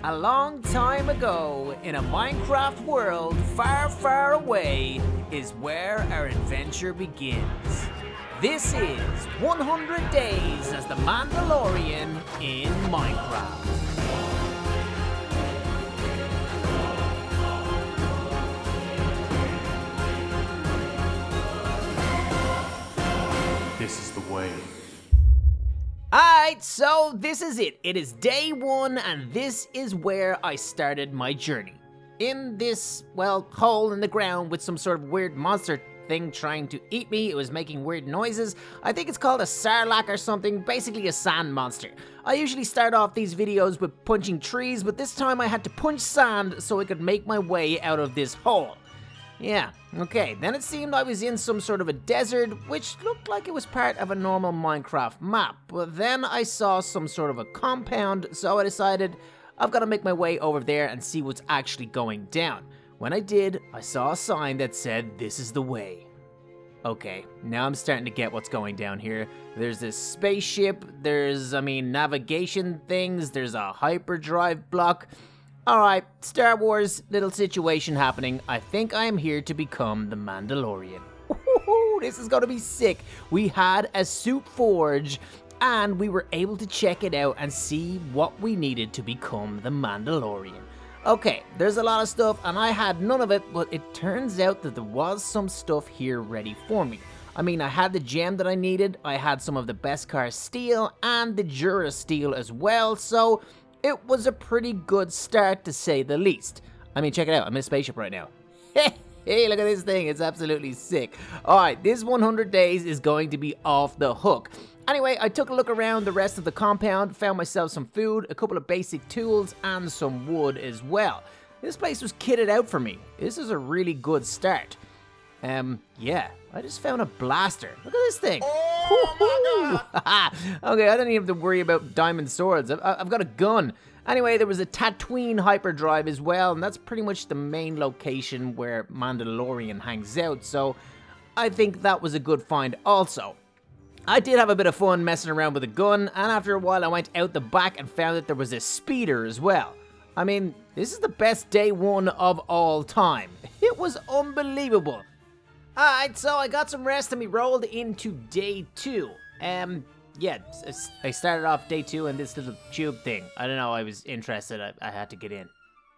A long time ago, in a Minecraft world far, far away, is where our adventure begins. This is 100 Days as the Mandalorian in Minecraft. This is the way. Alright, so this is it. It is day one, and this is where I started my journey. In this, well, hole in the ground with some sort of weird monster thing trying to eat me. It was making weird noises. I think it's called a sarlacc or something, basically a sand monster. I usually start off these videos with punching trees, but this time I had to punch sand so I could make my way out of this hole. Yeah, okay, then it seemed I was in some sort of a desert, which looked like it was part of a normal Minecraft map, but then I saw some sort of a compound, so I decided I've got to make my way over there and see what's actually going down. When I did, I saw a sign that said, "This is the way." Okay, now I'm starting to get what's going down here. There's this spaceship, there's, navigation things, there's a hyperdrive block. Alright, Star Wars little situation happening. I think I am here to become the Mandalorian. Ooh, this is gonna be sick. We had a suit forge and we were able to check it out and see what we needed to become the Mandalorian. Okay, there's a lot of stuff and I had none of it, but it turns out that there was some stuff here ready for me. I had the gem that I needed, I had some of the Beskar steel and the Jura steel as well, so it was a pretty good start, to say the least. Check it out. I'm in a spaceship right now. Hey, look at this thing. It's absolutely sick. Alright, this 100 days is going to be off the hook. Anyway, I took a look around the rest of the compound, found myself some food, a couple of basic tools, and some wood as well. This place was kitted out for me. This is a really good start. Yeah, I just found a blaster. Look at this thing. Oh my God. Okay, I don't even have to worry about diamond swords. I've got a gun. Anyway, there was a Tatooine hyperdrive as well, and that's pretty much the main location where Mandalorian hangs out, so I think that was a good find also. I did have a bit of fun messing around with a gun, and after a while I went out the back and found that there was a speeder as well. This is the best day one of all time. It was unbelievable. Alright, so I got some rest and we rolled into day two. Yeah, I started off day two in this little tube thing. I don't know, I was interested, I had to get in.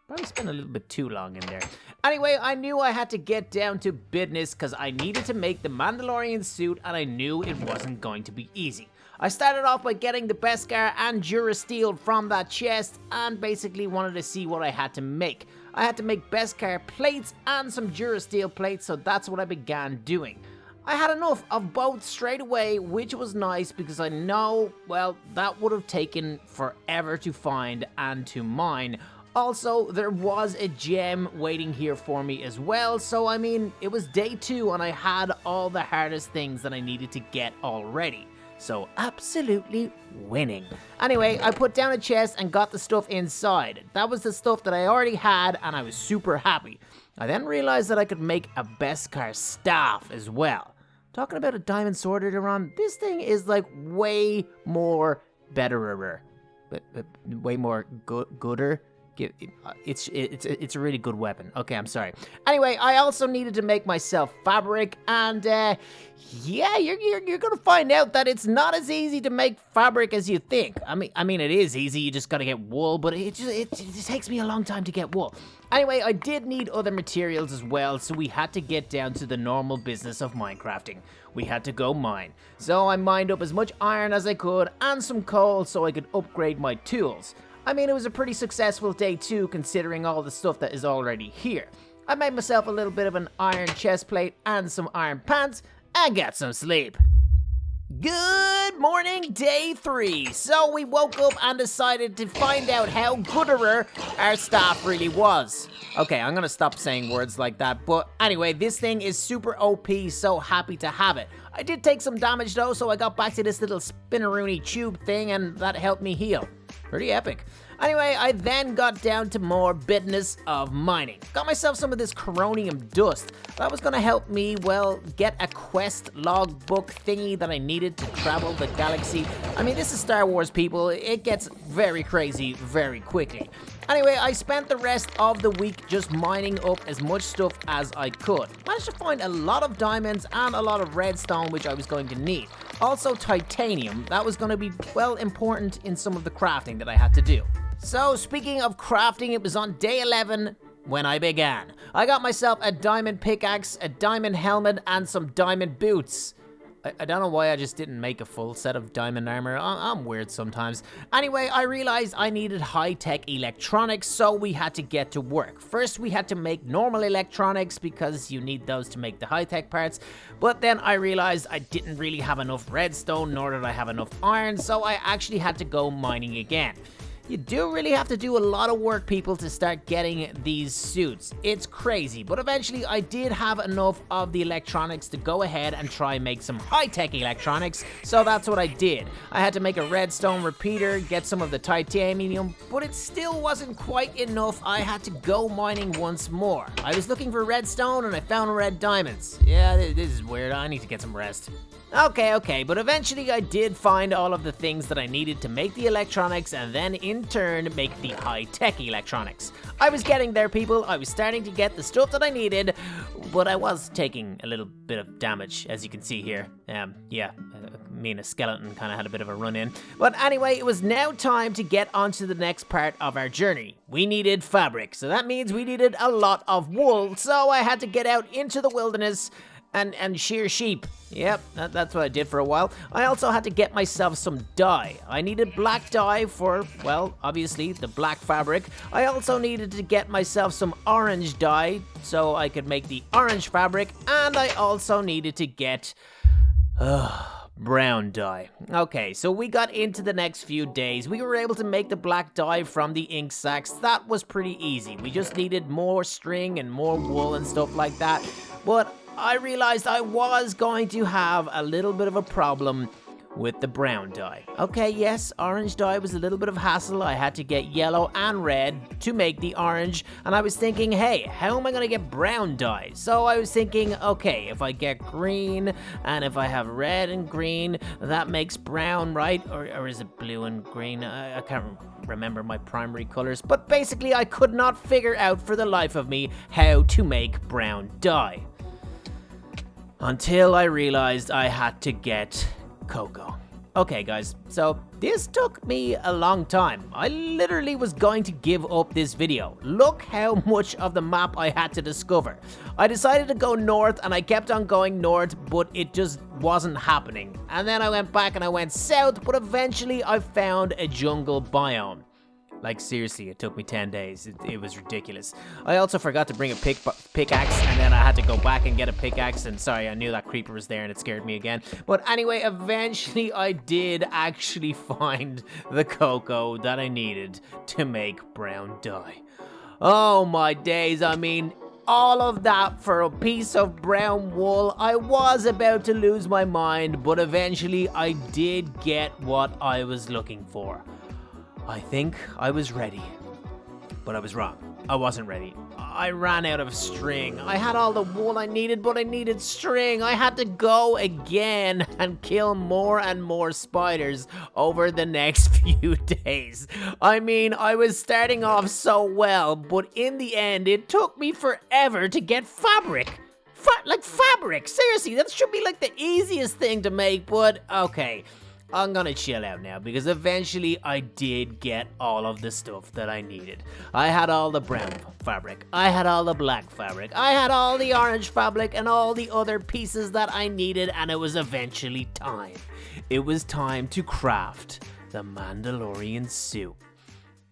Probably spent a little bit too long in there. Anyway, I knew I had to get down to business because I needed to make the Mandalorian suit and I knew it wasn't going to be easy. I started off by getting the Beskar and Jura steel from that chest and basically wanted to see what I had to make. I had to make Beskar plates and some Jura steel plates, so that's what I began doing. I had enough of both straight away, which was nice because I know, well, that would have taken forever to find and to mine. Also, there was a gem waiting here for me as well, so it was day two and I had all the hardest things that I needed to get already. So absolutely winning. Anyway, I put down a chest and got the stuff inside. That was the stuff that I already had and I was super happy. I then realized that I could make a Beskar staff as well. Talking about a diamond sword earlier on, this thing is like way more betterer. But way more gooder. It's a really good weapon. Okay, I'm sorry. Anyway, I also needed to make myself fabric, and yeah, you're gonna find out that it's not as easy to make fabric as you think. It is easy. You just gotta get wool, but it just takes me a long time to get wool. Anyway, I did need other materials as well, so we had to get down to the normal business of Minecrafting. We had to go mine. So I mined up as much iron as I could and some coal so I could upgrade my tools. It was a pretty successful day too, considering all the stuff that is already here. I made myself a little bit of an iron chest plate and some iron pants, and got some sleep. Good morning, day three. So we woke up and decided to find out how gooderer our staff really was. Okay, I'm gonna stop saying words like that, but anyway, this thing is super OP, so happy to have it. I did take some damage though, so I got back to this little spinneroony tube thing, and that helped me heal. Pretty epic. Anyway, I then got down to more business of mining. Got myself some of this coronium dust. That was gonna help me, well, get a quest logbook thingy that I needed to travel the galaxy. I mean, this is Star Wars, people. It gets very crazy very quickly. Anyway, I spent the rest of the week just mining up as much stuff as I could. Managed to find a lot of diamonds and a lot of redstone, which I was going to need. Also titanium, that was going to be, well, important in some of the crafting that I had to do. So, speaking of crafting, it was on day 11 when I began. I got myself a diamond pickaxe, a diamond helmet, and some diamond boots. I don't know why I just didn't make a full set of diamond armor. I'm weird sometimes. Anyway, I realized I needed high-tech electronics, so we had to get to work. First, we had to make normal electronics because you need those to make the high-tech parts. But then I realized I didn't really have enough redstone, nor did I have enough iron, so I actually had to go mining again. You do really have to do a lot of work, people, to start getting these suits. It's crazy, but eventually I did have enough of the electronics to go ahead and try and make some high-tech electronics, so that's what I did. I had to make a redstone repeater, get some of the titanium, but it still wasn't quite enough. I had to go mining once more. I was looking for redstone and I found red diamonds. Yeah, this is weird. I need to get some rest. Okay, but eventually I did find all of the things that I needed to make the electronics and then in turn make the high-tech electronics. I was getting there, people. I was starting to get the stuff that I needed, but I was taking a little bit of damage, as you can see here. Me and a skeleton kind of had a bit of a run-in. But anyway, it was now time to get onto the next part of our journey. We needed fabric, so that means we needed a lot of wool, so I had to get out into the wilderness and shear sheep. Yep, that's what I did for a while. I also had to get myself some dye. I needed black dye for, well, obviously the black fabric. I also needed to get myself some orange dye so I could make the orange fabric, and I also needed to get brown dye. Okay, so we got into the next few days. We were able to make the black dye from the ink sacs. That was pretty easy. We just needed more string and more wool and stuff like that. But I realized I was going to have a little bit of a problem with the brown dye. Okay, yes, orange dye was a little bit of hassle. I had to get yellow and red to make the orange, and I was thinking, hey, how am I gonna get brown dye? So I was thinking, okay, if I get green, and if I have red and green, that makes brown, right? Or is it blue and green? I can't remember my primary colors, but basically I could not figure out for the life of me how to make brown dye. Until I realized I had to get cocoa. Okay, guys, so this took me a long time. I literally was going to give up this video. Look how much of the map I had to discover. I decided to go north, and I kept on going north, but it just wasn't happening. And then I went back and I went south, but eventually I found a jungle biome. Like, seriously, it took me 10 days. It was ridiculous. I also forgot to bring a pickaxe, and then I had to go back and get a pickaxe, and sorry, I knew that creeper was there, and it scared me again. But anyway, eventually, I did actually find the cocoa that I needed to make brown dye. Oh, my days. I mean, all of that for a piece of brown wool. I was about to lose my mind, but eventually, I did get what I was looking for. I think I was ready, but I was wrong. I wasn't ready. I ran out of string. I had all the wool I needed, but I needed string. I had to go again and kill more and more spiders over the next few days. I mean, I was starting off so well, but in the end, it took me forever to get fabric. Fabric. Seriously, that should be like the easiest thing to make, but okay. I'm gonna chill out now because eventually I did get all of the stuff that I needed. I had all the brown fabric, I had all the black fabric, I had all the orange fabric and all the other pieces that I needed, and it was eventually time. It was time to craft the Mandalorian suit.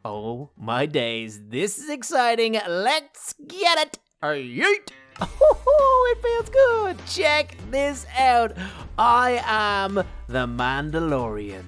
Oh my days, this is exciting. Let's get it. Yeet. Oh, it feels good. Check this out. I am the Mandalorian.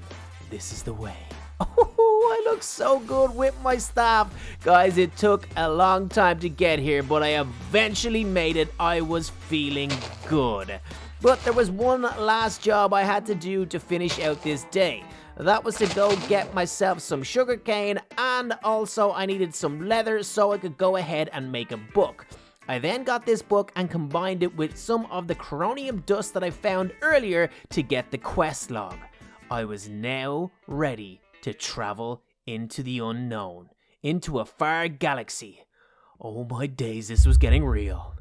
This is the way. Oh, I look so good with my staff. Guys, it took a long time to get here, but I eventually made it. I was feeling good. But there was one last job I had to do to finish out this day. That was to go get myself some sugarcane, and also I needed some leather so I could go ahead and make a book. I then got this book and combined it with some of the chromium dust that I found earlier to get the quest log. I was now ready to travel into the unknown, into a far galaxy. Oh my days, this was getting real.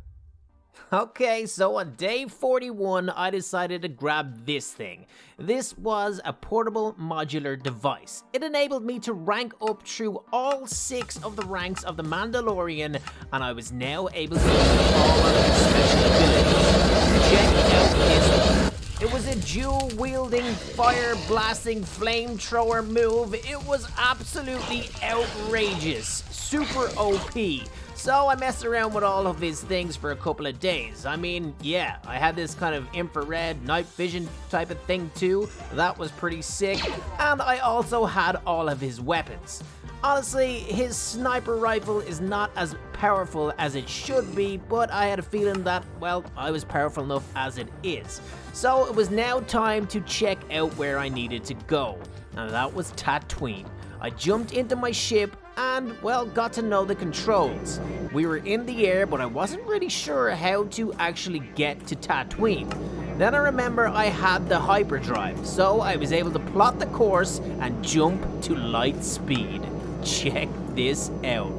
Okay, so on day 41, I decided to grab this thing. This was a portable modular device. It enabled me to rank up through all 6 of the ranks of the Mandalorian, and I was now able to use all of its special abilities. Check out this. It was a dual-wielding, fire-blasting flamethrower move. It was absolutely outrageous. Super OP. So I messed around with all of his things for a couple of days. I mean, yeah, I had this kind of infrared night vision type of thing too. That was pretty sick. And I also had all of his weapons. Honestly, his sniper rifle is not as powerful as it should be, but I had a feeling that, well, I was powerful enough as it is. So it was now time to check out where I needed to go, and that was Tatooine. I jumped into my ship and, well, got to know the controls. We were in the air, but I wasn't really sure how to actually get to Tatooine. Then I remember I had the hyperdrive, so I was able to plot the course and jump to light speed. Check this out.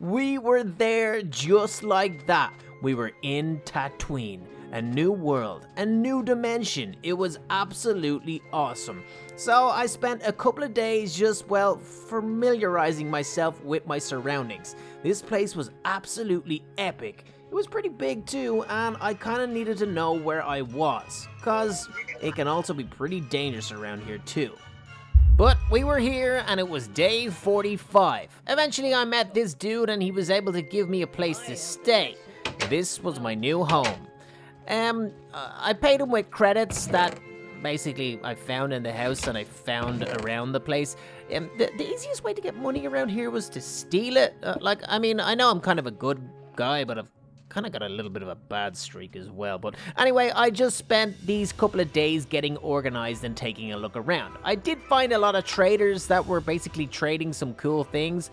We were there just like that. We were in Tatooine, a new world, a new dimension. It was absolutely awesome. So I spent a couple of days just, well, familiarizing myself with my surroundings. This place was absolutely epic. It was pretty big too, and I kind of needed to know where I was, cause it can also be pretty dangerous around here too. But we were here, and it was day 45. Eventually I met this dude, and he was able to give me a place to stay. This was my new home. I paid him with credits that basically I found in the house and I found around the place. The easiest way to get money around here was to steal it. I mean, I know I'm kind of a good guy, but I've kind of got a little bit of a bad streak as well. But anyway, I just spent these couple of days getting organized and taking a look around. I did find a lot of traders that were basically trading some cool things.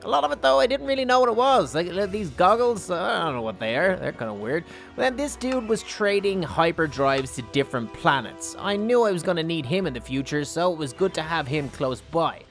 A lot of it, though, I didn't really know what it was. Like these goggles, I don't know what they are. They're kind of weird. But then this dude was trading hyperdrives to different planets. I knew I was going to need him in the future, so it was good to have him close by.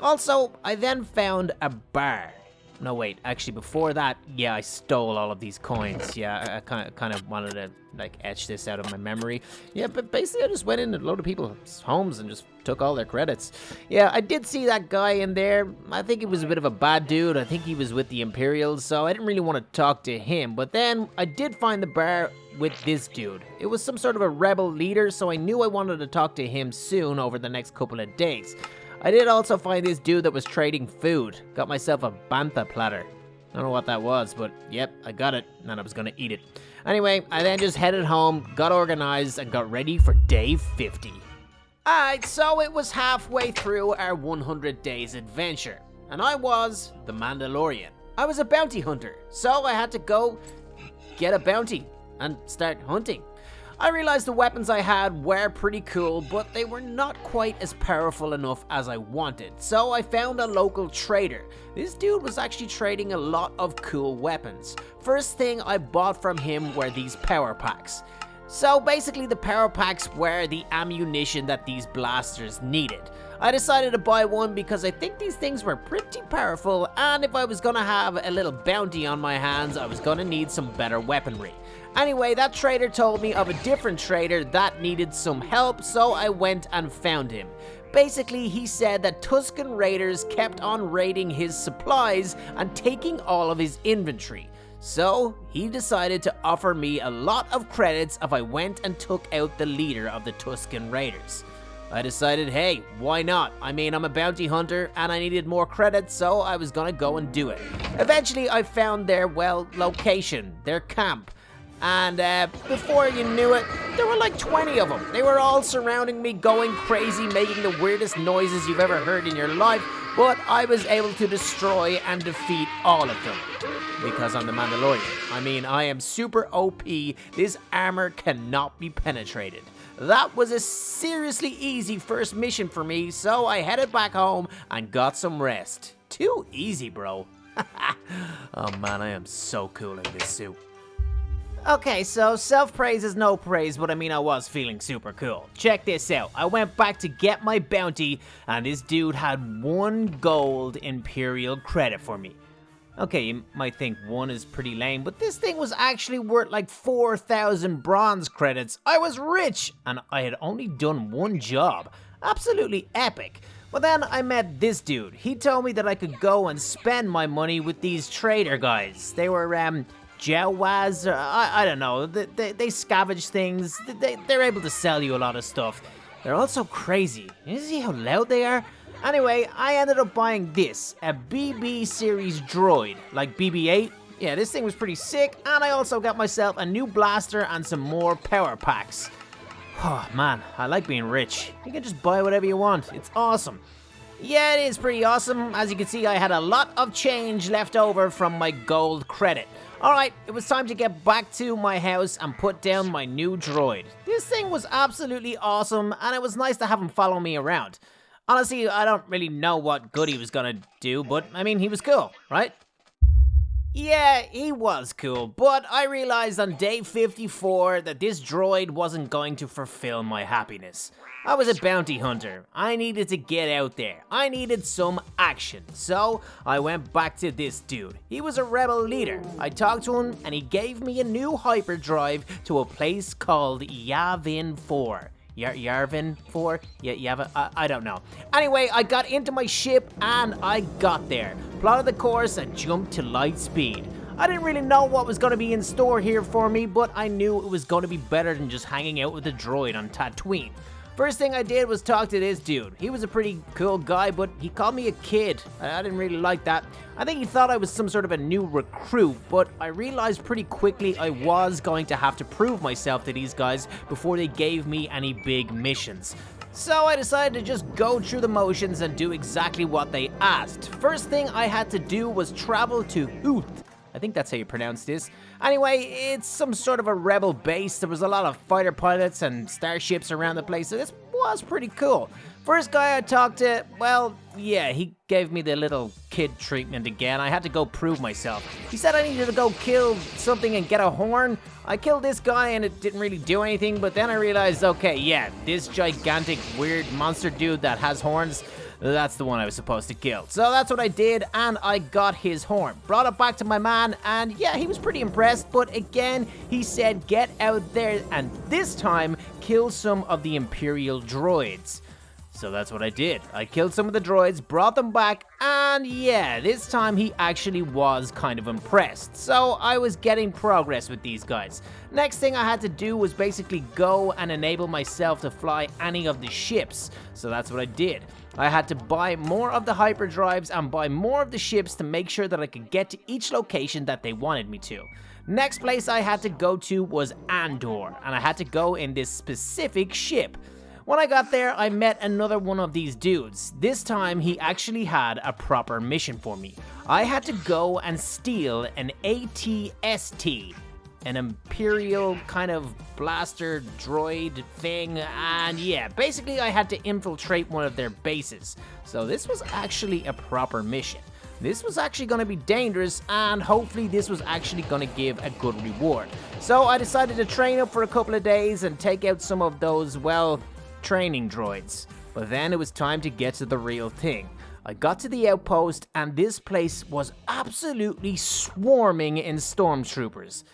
Also, I then found a bar. No, wait, actually, before that, yeah, I stole all of these coins. Yeah, I kind of wanted to, like, etch this out of my memory. Yeah, but basically, I just went in a load of people's homes and just took all their credits. Yeah, I did see that guy in there. I think he was a bit of a bad dude. I think he was with the Imperials, so I didn't really want to talk to him. But then, I did find the bar with this dude. It was some sort of a rebel leader, so I knew I wanted to talk to him soon over the next couple of days. I did also find this dude that was trading food. Got myself a bantha platter. I don't know what that was, but yep, I got it, and I was gonna eat it. Anyway, I then just headed home, got organized, and got ready for day 50. Alright, so it was halfway through our 100 days adventure, and I was the Mandalorian. I was a bounty hunter, so I had to go get a bounty and start hunting. I realized the weapons I had were pretty cool, but they were not quite as powerful enough as I wanted, so I found a local trader. This dude was actually trading a lot of cool weapons. First thing I bought from him were these power packs. So basically the power packs were the ammunition that these blasters needed. I decided to buy one because I think these things were pretty powerful, and if I was gonna have a little bounty on my hands, I was gonna need some better weaponry. Anyway, that trader told me of a different trader that needed some help, so I went and found him. Basically, he said that Tusken Raiders kept on raiding his supplies and taking all of his inventory. So, he decided to offer me a lot of credits if I went and took out the leader of the Tusken Raiders. I decided, hey, why not? I mean, I'm a bounty hunter and I needed more credits, so I was gonna go and do it. Eventually, I found their, well, location, their camp. And before you knew it, there were like 20 of them. They were all surrounding me, going crazy, making the weirdest noises you've ever heard in your life, but I was able to destroy and defeat all of them. Because I'm the Mandalorian. I mean, I am super OP. This armor cannot be penetrated. That was a seriously easy first mission for me, so I headed back home and got some rest. Too easy, bro. Oh man, I am so cool in this suit. Okay, so self-praise is no praise, but I mean I was feeling super cool. Check this out. I went back to get my bounty, and this dude had 1 gold imperial credit for me. Okay, you might think 1 is pretty lame, but this thing was actually worth like 4,000 bronze credits. I was rich, and I had only done 1 job. Absolutely epic. But then I met this dude. He told me that I could go and spend my money with these trader guys. They were, Jawas, I don't know, they scavenge things, they're able to sell you a lot of stuff. They're also crazy. You see how loud they are? Anyway, I ended up buying this, a BB series droid, like BB-8. Yeah, this thing was pretty sick, and I also got myself a new blaster and some more power packs. Oh man, I like being rich. You can just buy whatever you want, it's awesome. Yeah, it is pretty awesome. As you can see, I had a lot of change left over from my gold credit. Alright, it was time to get back to my house and put down my new droid. This thing was absolutely awesome, and it was nice to have him follow me around. Honestly, I don't really know what good he was gonna do, but I mean, he was cool, right? Yeah, he was cool, but I realized on day 54 that this droid wasn't going to fulfill my happiness. I was a bounty hunter. I needed to get out there. I needed some action. So I went back to this dude. He was a rebel leader. I talked to him and he gave me a new hyperdrive to a place called Yavin 4. Yarvin 4? I don't know. Anyway, I got into my ship and I got there. Plotted the course and jumped to light speed. I didn't really know what was going to be in store here for me, but I knew it was going to be better than just hanging out with a droid on Tatooine. First thing I did was talk to this dude. He was a pretty cool guy, but he called me a kid. I didn't really like that. I think he thought I was some sort of a new recruit, but I realized pretty quickly I was going to have to prove myself to these guys before they gave me any big missions. So I decided to just go through the motions and do exactly what they asked. First thing I had to do was travel to Hoth. I think that's how you pronounce this. Anyway, it's some sort of a rebel base. There was a lot of fighter pilots and starships around the place, so this was pretty cool. First guy I talked to, well, yeah, he gave me the little kid treatment again. I had to go prove myself. He said I needed to go kill something and get a horn. I killed this guy and it didn't really do anything, but then I realized, okay, yeah, this gigantic weird monster dude that has horns, that's the one I was supposed to kill. So that's what I did, and I got his horn. Brought it back to my man, and yeah, he was pretty impressed, but again, he said get out there and this time kill some of the imperial droids. So that's what I did. I killed some of the droids, brought them back, and yeah, this time he actually was kind of impressed. So I was getting progress with these guys. Next thing I had to do was basically go and enable myself to fly any of the ships. So that's what I did. I had to buy more of the hyperdrives and buy more of the ships to make sure that I could get to each location that they wanted me to. Next place I had to go to was Andor, and I had to go in this specific ship. When I got there, I met another one of these dudes. This time, he actually had a proper mission for me. I had to go and steal an ATST, an imperial kind of blaster droid thing, and yeah, basically I had to infiltrate one of their bases. So this was actually a proper mission. This was actually going to be dangerous, and hopefully this was actually going to give a good reward. So I decided to train up for a couple of days and take out some of those, well, training droids. But then it was time to get to the real thing. I got to the outpost and this place was absolutely swarming in stormtroopers.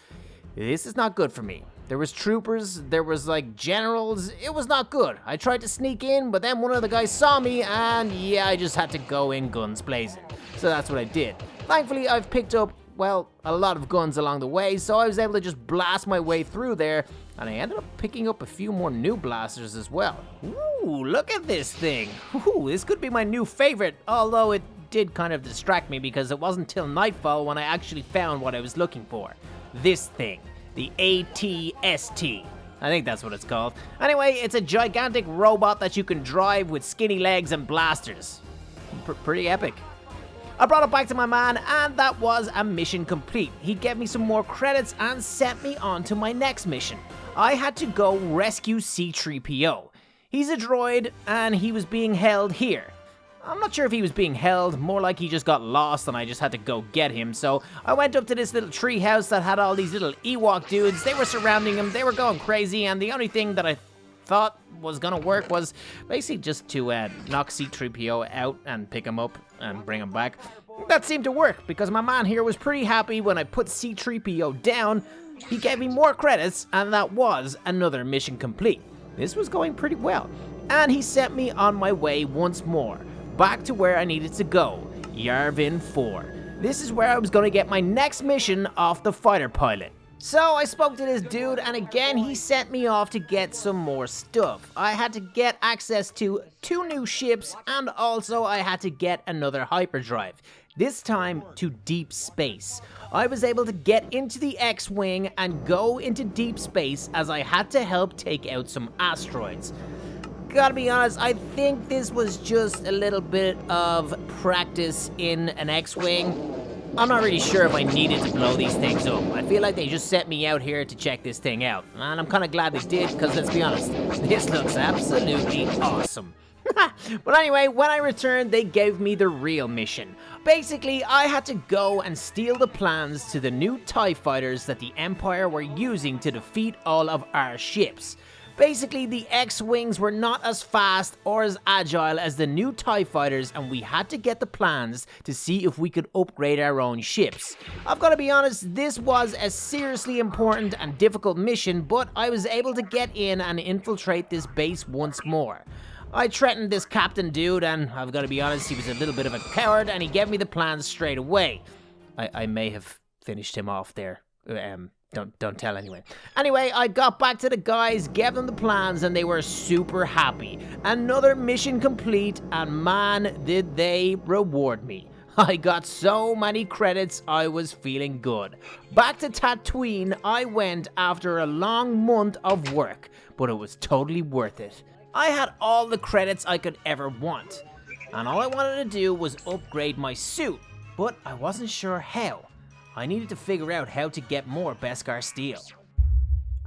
This is not good for me. There was troopers, there was like generals, it was not good. I tried to sneak in, but then one of the guys saw me and yeah, I just had to go in guns blazing. So that's what I did. Thankfully, I've picked up, well, a lot of guns along the way, so I was able to just blast my way through there, and I ended up picking up a few more new blasters as well. Ooh, look at this thing. Ooh, this could be my new favorite, although it did kind of distract me because it wasn't till nightfall when I actually found what I was looking for. This thing, the ATST. I think that's what it's called. Anyway, it's a gigantic robot that you can drive with skinny legs and blasters. Pretty epic. I brought it back to my man, and that was a mission complete. He gave me some more credits and sent me on to my next mission. I had to go rescue C-3PO. He's a droid, and he was being held here. I'm not sure if he was being held, more like he just got lost and I just had to go get him. So I went up to this little tree house that had all these little Ewok dudes. They were surrounding him, they were going crazy, and the only thing that I thought was gonna work was basically just to knock C-3PO out and pick him up and bring him back. That seemed to work because my man here was pretty happy when I put C-3PO down. He gave me more credits, and that was another mission complete. This was going pretty well. And he sent me on my way once more, back to where I needed to go, Yavin 4. This is where I was going to get my next mission off the fighter pilot. So I spoke to this dude, and again he sent me off to get some more stuff. I had to get access to 2 new ships, and also I had to get another hyperdrive, this time to deep space. I was able to get into the X-Wing and go into deep space as I had to help take out some asteroids. Gotta be honest, I think this was just a little bit of practice in an X-Wing. I'm not really sure if I needed to blow these things up. I feel like they just sent me out here to check this thing out. And I'm kind of glad they did, because let's be honest, this looks absolutely awesome. But anyway, when I returned, they gave me the real mission. Basically, I had to go and steal the plans to the new TIE fighters that the Empire were using to defeat all of our ships. Basically, the X-Wings were not as fast or as agile as the new TIE fighters, and we had to get the plans to see if we could upgrade our own ships. I've got to be honest, this was a seriously important and difficult mission, but I was able to get in and infiltrate this base once more. I threatened this captain dude, and I've got to be honest, he was a little bit of a coward, and he gave me the plans straight away. I may have finished him off there. Don't tell anyone. Anyway, I got back to the guys, gave them the plans, and they were super happy. Another mission complete, and man, did they reward me. I got so many credits, I was feeling good. Back to Tatooine, I went after a long month of work, but it was totally worth it. I had all the credits I could ever want, and all I wanted to do was upgrade my suit, but I wasn't sure how. I needed to figure out how to get more Beskar steel.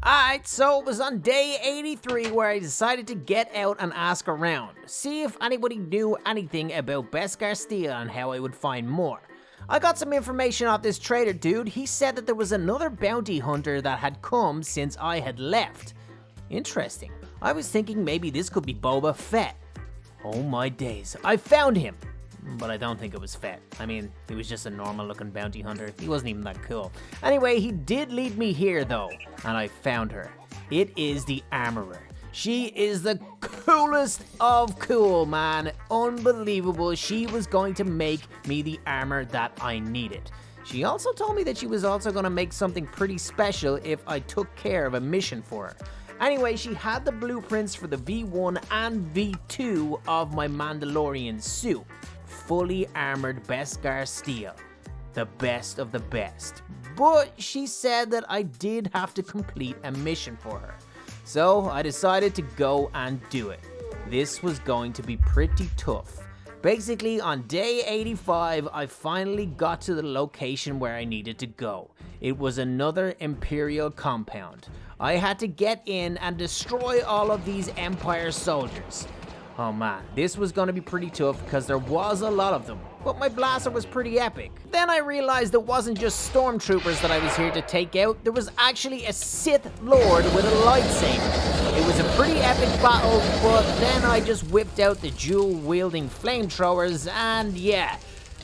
Alright, so it was on day 83 where I decided to get out and ask around, see if anybody knew anything about Beskar steel and how I would find more. I got some information off this trader dude. He said that there was another bounty hunter that had come since I had left. Interesting. I was thinking maybe this could be Boba Fett. Oh my days, I found him! But I don't think it was Fett. I mean, he was just a normal looking bounty hunter. He wasn't even that cool. Anyway, he did lead me here though, and I found her. It is the Armorer. She is the coolest of cool, man. Unbelievable. She was going to make me the armor that I needed. She also told me that she was also going to make something pretty special if I took care of a mission for her. Anyway, she had the blueprints for the V1 and V2 of my Mandalorian suit. Fully armored Beskar steel. The best of the best. But she said that I did have to complete a mission for her. So I decided to go and do it. This was going to be pretty tough. Basically, on day 85, I finally got to the location where I needed to go. It was another Imperial compound. I had to get in and destroy all of these Empire soldiers. Oh man, this was gonna be pretty tough because there was a lot of them, but my blaster was pretty epic. Then I realized it wasn't just stormtroopers that I was here to take out, there was actually a Sith Lord with a lightsaber. It was a pretty epic battle, but then I just whipped out the dual-wielding flamethrowers and yeah,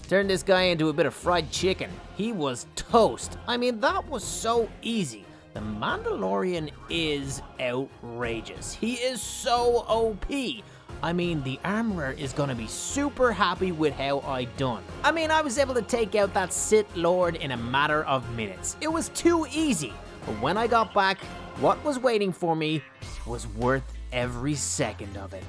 turned this guy into a bit of fried chicken. He was toast. I mean, that was so easy. The Mandalorian is outrageous. He is so OP. I mean, the Armorer is gonna be super happy with how I done. I mean, I was able to take out that Sith Lord in a matter of minutes. It was too easy. But when I got back, what was waiting for me was worth every second of it.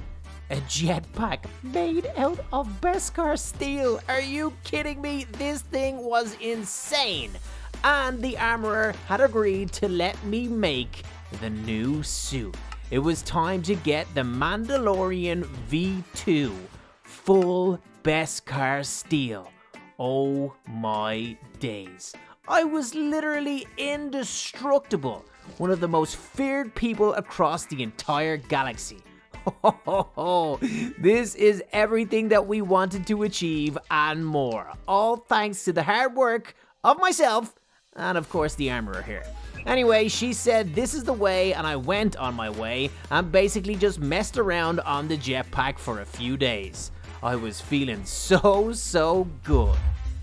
A jetpack made out of Beskar steel. Are you kidding me? This thing was insane. And the Armorer had agreed to let me make the new suit. It was time to get the Mandalorian V2 full Beskar steel. Oh my days. I was literally indestructible. one of the most feared people across the entire galaxy. This is everything that we wanted to achieve and more, all thanks to the hard work of myself and of course the armorer here. Anyway, she said this is the way, and I went on my way and basically just messed around on the jetpack for a few days. I was feeling so good.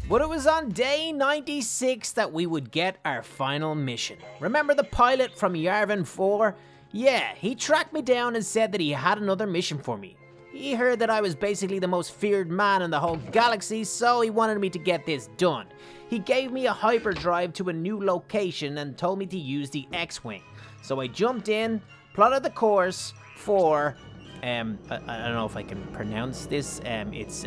But it was on day 96 that we would get our final mission. Remember the pilot from Yavin 4? Yeah, he tracked me down and said that he had another mission for me. He heard that I was basically the most feared man in the whole galaxy, so he wanted me to get this done. He gave me a hyperdrive to a new location and told me to use the X-Wing. So I jumped in, plotted the course for, I don't know if I can pronounce this, it's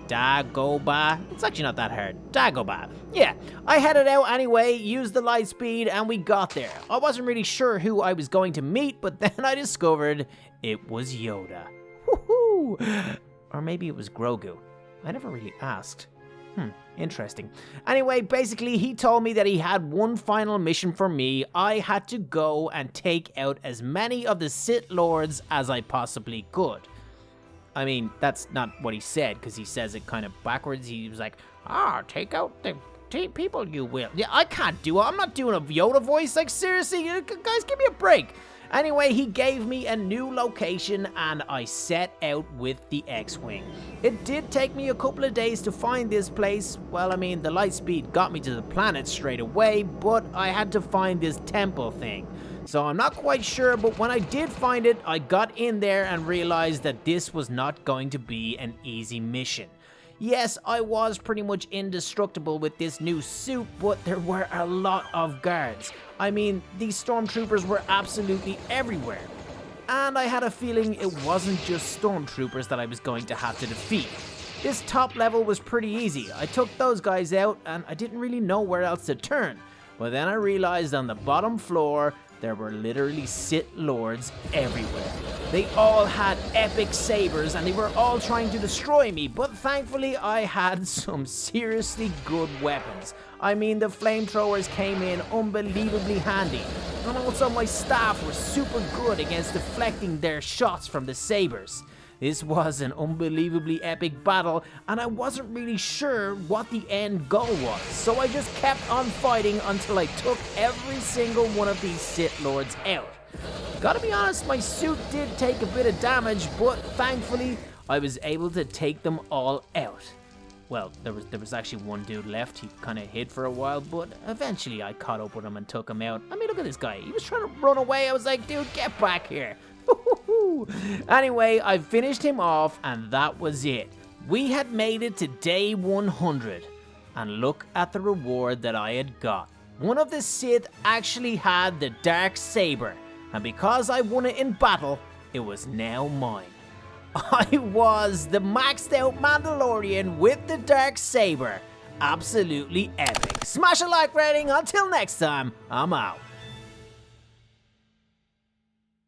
Dagobah. It's actually not that hard. Dagobah. Yeah, I headed out anyway, used the light speed, and we got there. I wasn't really sure who I was going to meet, but then I discovered it was Yoda. Woohoo! Or maybe it was Grogu. I never really asked. Interesting. Anyway, basically, he told me that he had one final mission for me. I had to go and take out as many of the Sith Lords as I possibly could. I mean, that's not what he said, because he says it kind of backwards. He was like, take out the people you will. Yeah, I can't do it. I'm not doing a Yoda voice. Like, seriously, guys, give me a break. Anyway, he gave me a new location, and I set out with the X-Wing. It did take me a couple of days to find this place. Well, I mean, the light speed got me to the planet straight away, but I had to find this temple thing. So I'm not quite sure, but when I did find it, I got in there and realized that this was not going to be an easy mission. Yes, I was pretty much indestructible with this new suit, but there were a lot of guards. I mean, these stormtroopers were absolutely everywhere. And I had a feeling it wasn't just stormtroopers that I was going to have to defeat. This top level was pretty easy. I took those guys out and I didn't really know where else to turn. But then I realized on the bottom floor, there were literally Sith Lords everywhere. They all had epic sabers and they were all trying to destroy me, but thankfully I had some seriously good weapons. I mean, the flamethrowers came in unbelievably handy, and also my staff were super good against deflecting their shots from the sabers. This was an unbelievably epic battle, and I wasn't really sure what the end goal was, so I just kept on fighting until I took every single one of these Sith Lords out. Gotta be honest, my suit did take a bit of damage, but thankfully, I was able to take them all out. Well, there was actually one dude left. He kind of hid for a while, but eventually I caught up with him and took him out. I mean, look at this guy. He was trying to run away. I was like, dude, get back here. Anyway, I finished him off, and that was it. We had made it to day 100, and look at the reward that I had got. One of the Sith actually had the dark saber, and because I won it in battle, it was now mine. I was the maxed out Mandalorian with the dark saber. Absolutely epic. Smash a like rating. Until next time, I'm out.